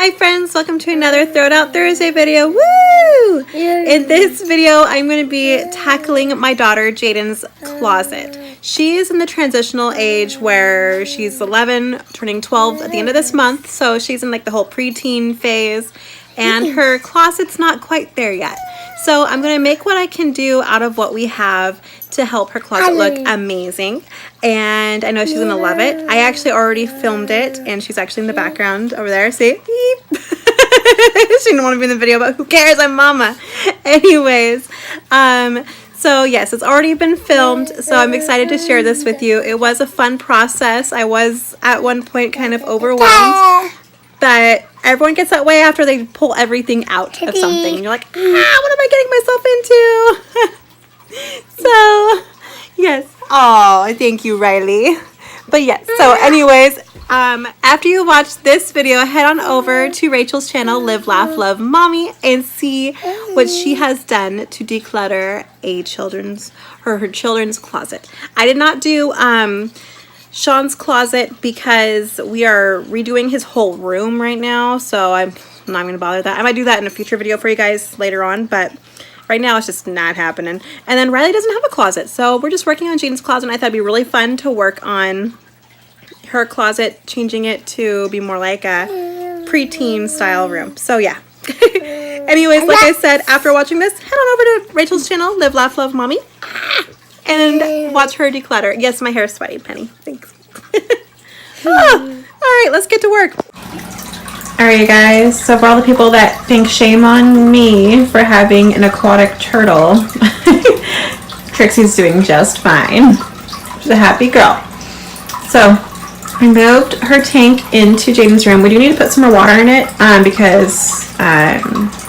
Hi friends, welcome to another Throw It Out Thursday video. Woo! In this video, I'm going to be tackling my daughter Jaden's closet. She is in the transitional age where she's 11, turning 12 at the end of this month, so she's in like the whole preteen phase, and her closet's not quite there yet. So I'm going to make what I can do out of what we have to help her closet look amazing. And I know she's going to love it. I actually already filmed it, and she's actually in the background over there. See? Beep. She didn't want to be in the video, but who cares? I'm mama. Anyways, so yes, it's already been filmed, so I'm excited to share this with you. It was a fun process. I was at one point kind of overwhelmed, but everyone gets that way after they pull everything out of something. You're like, what am I getting myself into? So, yes. Oh, thank you, Riley. But yes, so anyways, after you watch this video, head on over to Rachel's channel, Live, Laugh, Love Mommy, and see what she has done to declutter her children's closet. I did not do Sean's closet because we are redoing his whole room right now, so I'm not going to bother that. I might do that in a future video for you guys later on, but right now it's just not happening. And then Riley doesn't have a closet, so we're just working on Jaden's closet, and I thought it'd be really fun to work on her closet, changing it to be more like a preteen style room. So yeah. Anyways, like I said, after watching this, head on over to Rachel's channel, Live, Laugh, Love Mommy, and watch her declutter. Yes, my hair's sweaty, Penny. Thanks. Alright, let's get to work. Alright, you guys, so for all the people that think shame on me for having an aquatic turtle, Trixie's doing just fine. She's a happy girl. So, I moved her tank into Jaden's room. We do need to put some more water in it because, I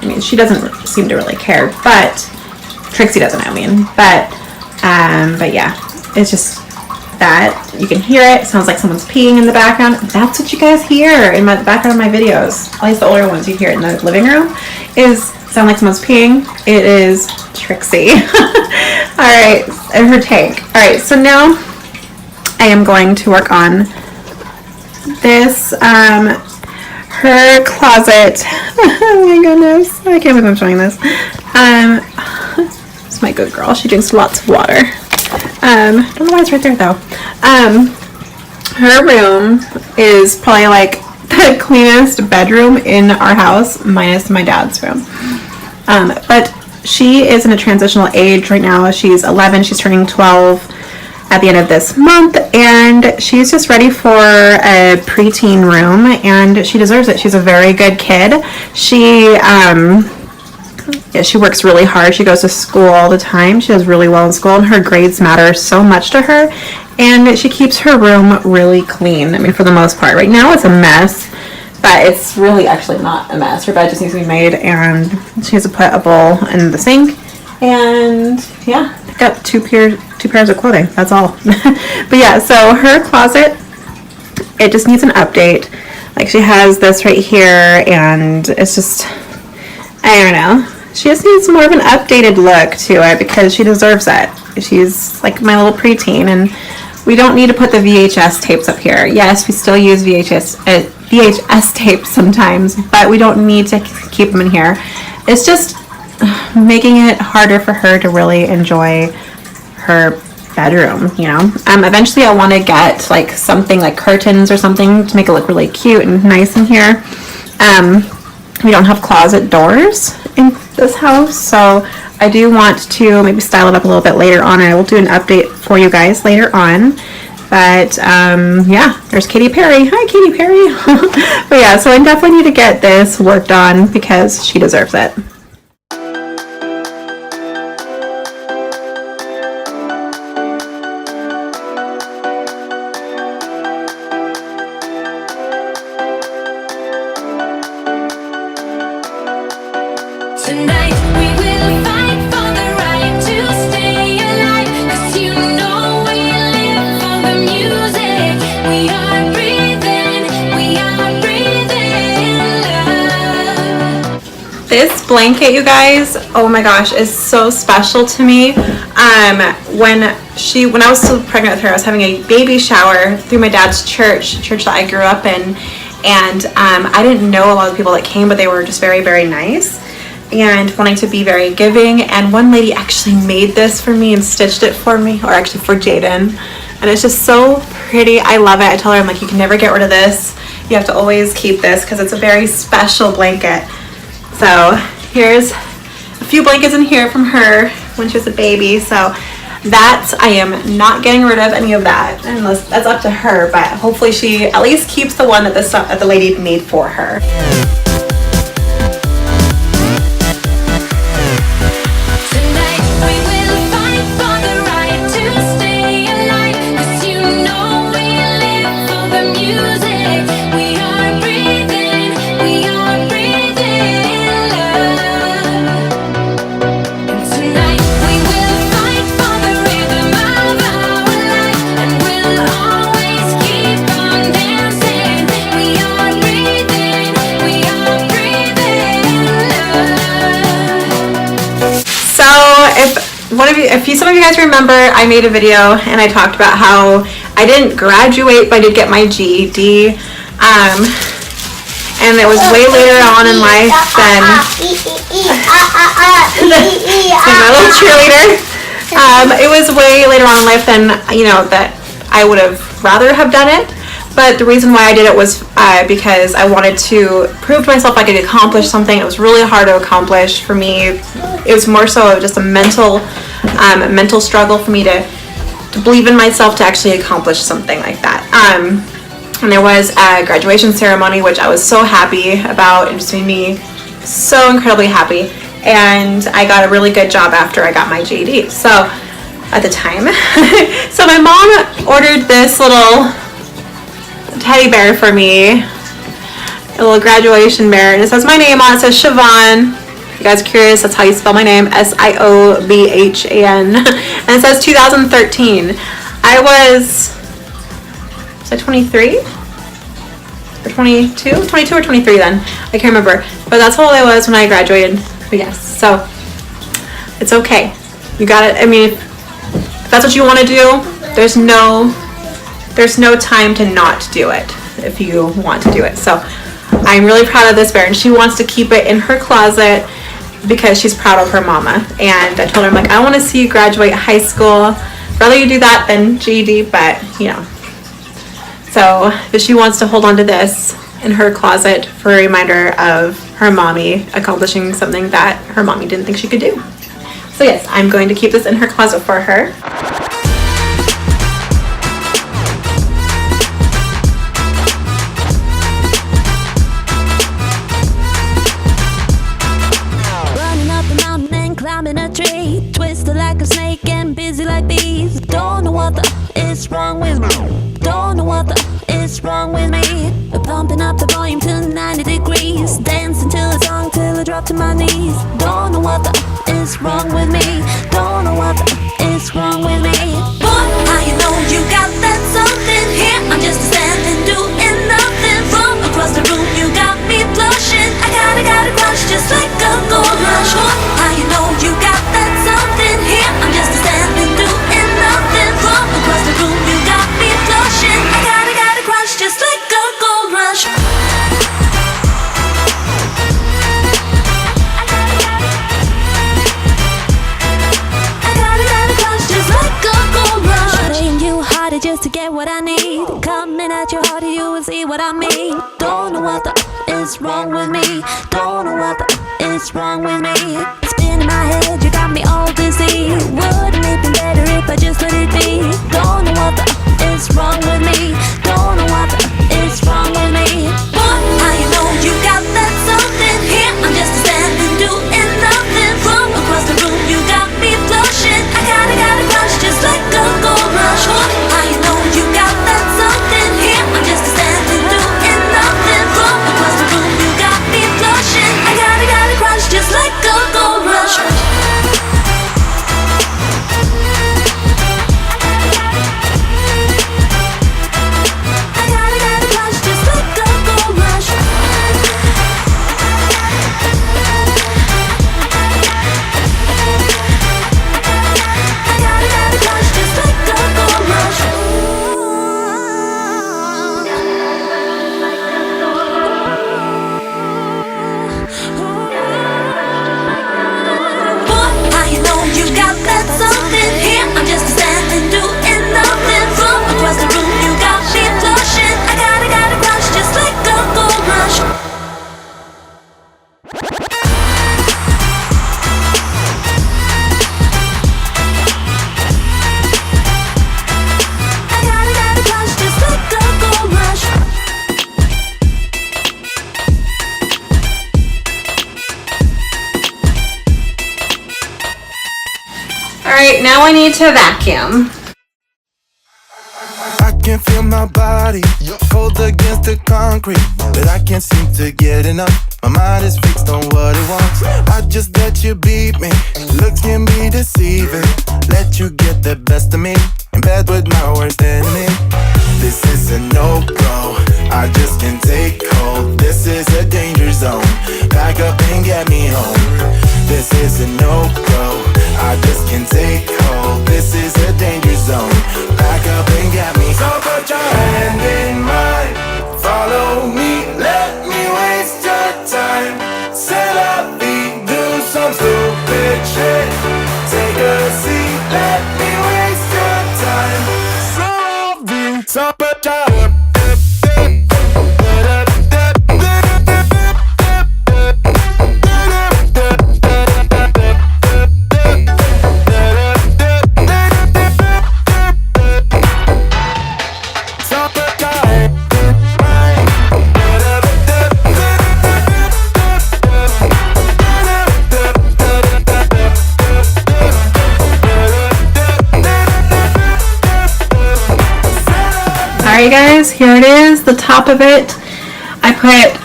mean, she doesn't seem to really care, but Trixie doesn't, but yeah, it's just that you can hear it. It sounds like someone's peeing in the background. That's what you guys hear in the background of my videos. At least the older ones you hear in the living room sound like someone's peeing. It is Trixie. All right, and her tank. All right, so now I am going to work on this, her closet. Oh my goodness, I can't believe I'm showing this. It's my good girl. She drinks lots of water. I don't know why it's right there though. Her room is probably like the cleanest bedroom in our house, minus my dad's room. But she is in a transitional age right now. She's 11. She's turning 12 at the end of this month, and she's just ready for a preteen room, and she deserves it. She's a very good kid. She works really hard. She goes to school all the time. She does really well in school, and her grades matter so much to her, and she keeps her room really clean. I mean, for the most part. Right now it's a mess, but it's really actually not a mess. Her bed just needs to be made, and she has to put a bowl in the sink, and yeah, pick up two pairs of clothing. That's all. But yeah, so her closet, it just needs an update. Like, she has this right here, and it's just, I don't know. She just needs more of an updated look to it because she deserves it. She's like my little preteen, and we don't need to put the VHS tapes up here. Yes, we still use VHS tapes sometimes, but we don't need to keep them in here. It's just making it harder for her to really enjoy her bedroom, you know. Eventually I want to get like something like curtains or something to make it look really cute and nice in here. We don't have closet doors in this house, so I do want to maybe style it up a little bit later on. I will do an update for you guys later on. But yeah, there's Katy Perry. Hi, Katy Perry. But yeah, so I definitely need to get this worked on because she deserves it. Tonight we will fight for the right to stay alive, 'cause you know we live for the music. We are breathing love. This blanket, you guys, oh my gosh, is so special to me. When I was still pregnant with her, I was having a baby shower through my dad's church that I grew up in, And I didn't know a lot of the people that came, but they were just very, very nice and wanting to be very giving. And one lady actually made this for me and stitched it for me, or actually for Jaden. And it's just so pretty. I love it. I tell her, I'm like, you can never get rid of this. You have to always keep this because it's a very special blanket. So here's a few blankets in here from her when she was a baby. So that I am not getting rid of any of that, unless that's up to her, but hopefully she at least keeps the one that the lady made for her. If some of you guys remember, I made a video and I talked about how I didn't graduate, but I did get my GED, and it was way later on in life than my little cheerleader. It was way later on in life than that I would have rather have done it. But the reason why I did it was because I wanted to prove to myself I could accomplish something. It was really hard to accomplish for me. It was more so just a mental struggle for me to believe in myself to actually accomplish something like that. And there was a graduation ceremony, which I was so happy about. It just made me so incredibly happy. And I got a really good job after I got my GED. So at the time, so my mom ordered this little teddy bear for me, a little graduation bear, and it says my name on it. It says Siobhan. If you guys are curious, that's how you spell my name, Siobhan, and it says 2013. I was I 23 or 22 or 23 then, I can't remember, but that's how old I was when I graduated. But yes, so it's okay, you got it. I mean, if that's what you want to do, there's no time to not do it if you want to do it. So I'm really proud of this bear, and she wants to keep it in her closet because she's proud of her mama. And I told her, I'm like, I want to see you graduate high school. Rather you do that than GED, but so she wants to hold on to this in her closet for a reminder of her mommy accomplishing something that her mommy didn't think she could do. So yes, I'm going to keep this in her closet for her. Twisted like a snake and busy like bees. Don't know what is wrong with me. Don't know what is wrong with me. We're pumping up the volume to 90 degrees. Dancing to a song till I drop to my knees. Don't know what is wrong with me. Don't know what is wrong with me. Boy, how you know you got that something here? I'm just standing doing nothing. From across the room you got me blushing. I got a crush just like a gold rush. Boy, how you know you got that something here? I'm just standing doing nothing. From across the room you got me blushing. I got a crush just like a gold rush. I got a crush just like a gold rush. Trying you harder just to get what I need. Coming at you harder, you will see what I mean. Don't know what is wrong with me. Don't know what is wrong with me. Spinning my head, you got me all dizzy. Wouldn't it be better if I just let it be? Don't know what is wrong with me. Don't know what is wrong with me. Boy, how you know you got that something here? I'm just standing doing nothing. From across the room you got me blushing. I got a crush just like a gold rush. Boy, how you know you got that something here? I'm just standing doing nothing. From across the room you got me blushing. I got a crush just like a gold rush. I got a crush just like a gold right, now I need to vacuum. I can feel my body cold against the concrete, but I can't seem to get enough. My mind is fixed on what it wants. I just let you beat me. Looks can be deceiving. Let you get the best of me. In bed with my worst enemy. This is a no-go. I just can't take hold. This is a danger zone. Back up and get me home. This is a no-go. I just can't take hold. This is a danger zone. Back up and get me. So put your hand in mine. Follow me. Let me waste your time. Set up feet. Do some stupid shit. Take a seat. Let me waste your time. So put your Alright guys, here it is, the top of it. I put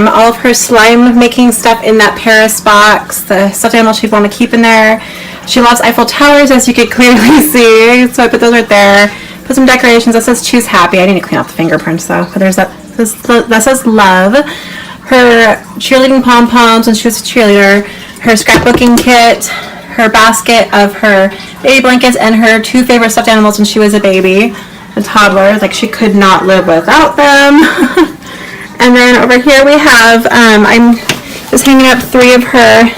all of her slime making stuff in that Paris box, the stuffed animal she'd want to keep in there. She loves Eiffel Towers, as you could clearly see, so I put those right there. Put some decorations that says choose happy. I need to clean off the fingerprints though, but there's that says love. Her cheerleading pom-poms when she was a cheerleader, her scrapbooking kit, her basket of her baby blankets, and her two favorite stuffed animals when she was a baby. A toddler, like she could not live without them. And then over here we have, I'm just hanging up 3 of her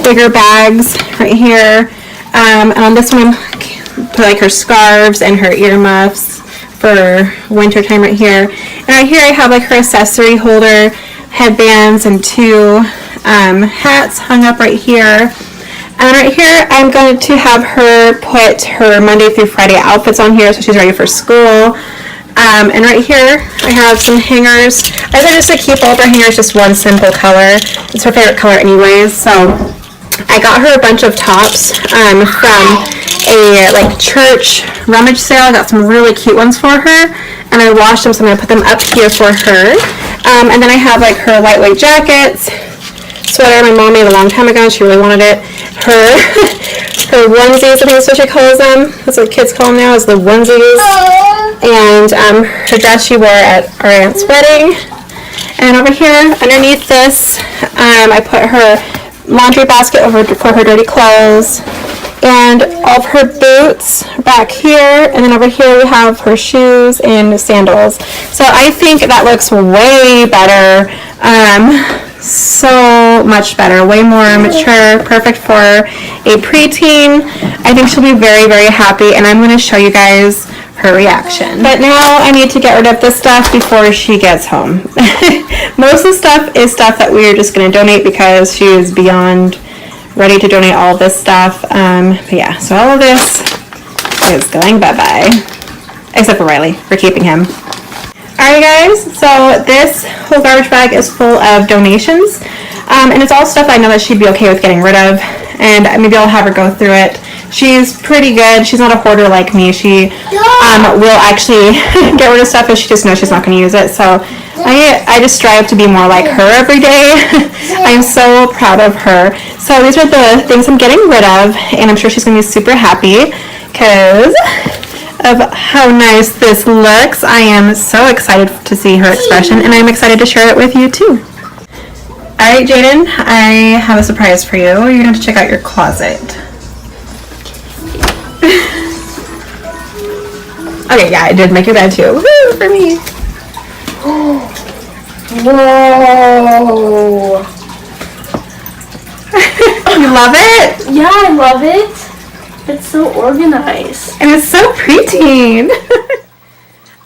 bigger bags right here. And on this one, put like her scarves and her earmuffs for winter time right here. And right here I have like her accessory holder, headbands, and 2 hats hung up right here. And right here, I'm going to have her put her Monday through Friday outfits on here so she's ready for school. And right here, I have some hangers. I decided just to keep all of her hangers just one simple color. It's her favorite color anyways. So I got her a bunch of tops from a like church rummage sale. I got some really cute ones for her. And I washed them, so I'm going to put them up here for her. And then I have like her lightweight jackets. Sweater my mom made a long time ago. She really wanted it. Her onesies, I think that's what she calls them. That's what kids call them now, is the onesies. And her dress she wore at our aunt's wedding. And over here, underneath this, I put her laundry basket over for her dirty clothes. And all of her boots back here. And then over here we have her shoes and sandals. So I think that looks way better. So much better, way more mature, perfect for a preteen. I think she'll be very, very happy, and I'm going to show you guys her reaction. But now I need to get rid of this stuff before she gets home. Most of the stuff is stuff that we are just going to donate because she is beyond ready to donate all this stuff. But yeah, so all of this is going bye-bye. Except for Riley, for keeping him. Alright guys, so this whole garbage bag is full of donations, and it's all stuff I know that she'd be okay with getting rid of, and maybe I'll have her go through it. She's pretty good. She's not a hoarder like me. She will actually get rid of stuff if she just knows she's not going to use it, so I just strive to be more like her every day. I'm so proud of her. So these are the things I'm getting rid of, and I'm sure she's going to be super happy because of how nice this looks. I am so excited to see her expression, and I'm excited to share it with you too. Alright Jaden, I have a surprise for you. You're going to have to check out your closet. Okay, yeah, I did make your bed too. Woo, for me. Whoa. You love it? Yeah, I love it. It's so organized. And it's so preteen.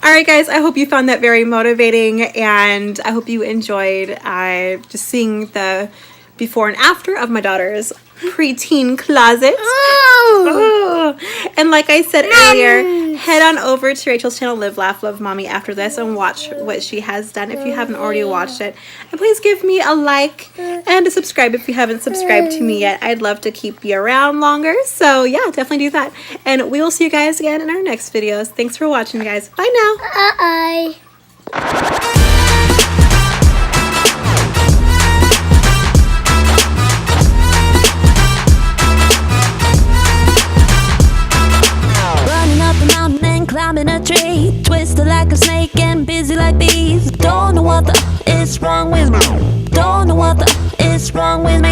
Alright guys, I hope you found that very motivating, and I hope you enjoyed just seeing the before and after of my daughter's preteen closet. Oh. And like I said earlier, head on over to Rachel's channel, Live, Laugh, Love Mommy, after this and watch what she has done if you haven't already watched it. And please give me a like and a subscribe if you haven't subscribed to me yet. I'd love to keep you around longer. So yeah, definitely do that. And we will see you guys again in our next videos. Thanks for watching, guys. Bye now. Bye. Running up the mountain and climbing a tree, twisted like a snake and busy like bees. Don't know what the is wrong with me. Don't know what the is wrong with me.